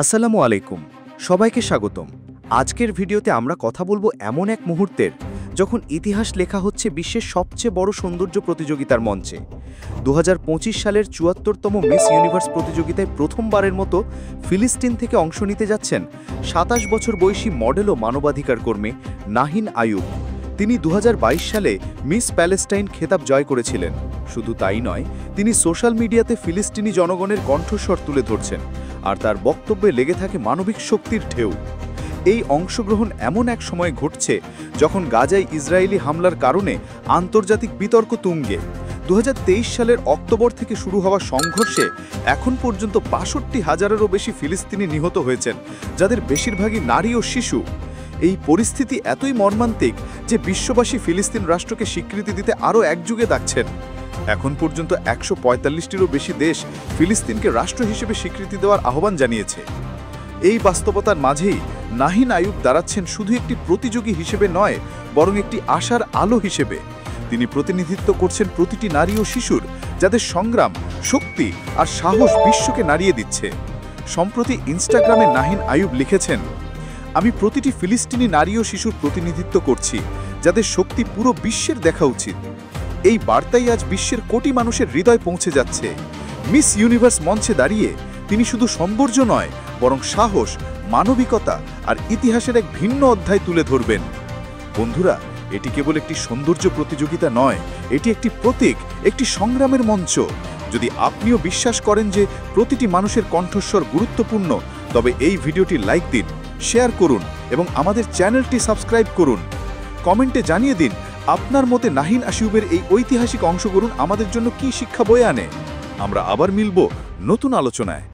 আসসালামু আলাইকুম, সবাইকে স্বাগতম। আজকের ভিডিওতে আমরা কথা বলবো এমন এক মুহূর্তের যখন ইতিহাস লেখা হচ্ছে বিশ্বের সবচেয়ে বড় সৌন্দর্য প্রতিযোগিতার মঞ্চে। 2025 সালের ৭৪তম মিস ইউনিভার্স প্রতিযোগিতায় প্রথমবারের মতো ফিলিস্তিন থেকে অংশ নিতে যাচ্ছেন ২৭ বছর বয়সী মডেল ও মানবাধিকার কর্মী নাহিন আইয়ুব। তিনি 2022 সালে মিস প্যালেস্টাইন খেতাব জয় করেছিলেন। শুধু তাই নয়, তিনি সোশ্যাল মিডিয়াতে ফিলিস্তিনি জনগণের কণ্ঠস্বর তুলে ধরছেন, আর তার বক্তব্যে লেগে থাকে মানবিক শক্তির ঢেউ। এই অংশগ্রহণ এমন এক সময় ঘটছে যখন গাজায় ইসরায়েলি হামলার কারণে আন্তর্জাতিক বিতর্ক তুঙ্গে। 2023 সালের অক্টোবর থেকে শুরু হওয়া সংঘর্ষে এখন পর্যন্ত ৬২,০০০-এরও বেশি ফিলিস্তিনি নিহত হয়েছেন, যাদের বেশিরভাগই নারী ও শিশু। এই পরিস্থিতি এতই মর্মান্তিক যে বিশ্ববাসী ফিলিস্তিন রাষ্ট্রকে স্বীকৃতি দিতে আরও একযুগে ডাকছেন। এখন পর্যন্ত ১৪৫টিরও বেশি দেশ ফিলিস্তিনকে রাষ্ট্র হিসেবে স্বীকৃতি দেওয়ার আহ্বান জানিয়েছে। এই বাস্তবতার মাঝেই নাহিন আইয়ুব দাঁড়াচ্ছেন শুধু একটি প্রতিযোগী হিসেবে নয়, বরং একটি আশার আলো হিসেবে। তিনি প্রতিনিধিত্ব করছেন প্রতিটি নারী ও শিশুর, যাদের সংগ্রাম, শক্তি আর সাহস বিশ্বকে নাড়িয়ে দিচ্ছে। সম্প্রতি ইনস্টাগ্রামে নাহিন আইয়ুব লিখেছেন, আমি প্রতিটি ফিলিস্তিনি নারী ও শিশুর প্রতিনিধিত্ব করছি, যাদের শক্তি পুরো বিশ্বের দেখা উচিত। এই বার্তাই আজ বিশ্বের কোটি মানুষের হৃদয় পৌঁছে যাচ্ছে। মিস ইউনিভার্স মঞ্চে দাঁড়িয়ে তিনি শুধু সৌন্দর্য নয়, বরং সাহস, মানবিকতা আর ইতিহাসের এক ভিন্ন অধ্যায় তুলে ধরবেন। বন্ধুরা, এটি কেবল একটি সৌন্দর্য প্রতিযোগিতা নয়, এটি একটি প্রতীক, একটি সংগ্রামের মঞ্চ। যদি আপনিও বিশ্বাস করেন যে প্রতিটি মানুষের কণ্ঠস্বর গুরুত্বপূর্ণ, তবে এই ভিডিওটি লাইক দিন, শেয়ার করুন এবং আমাদের চ্যানেলটি সাবস্ক্রাইব করুন। কমেন্টে জানিয়ে দিন আপনার মতে নাহিন আইয়ুবের এই ঐতিহাসিক অংশগ্রহণ আমাদের জন্য কী শিক্ষা বয়ে আনে। আমরা আবার মিলব নতুন আলোচনায়।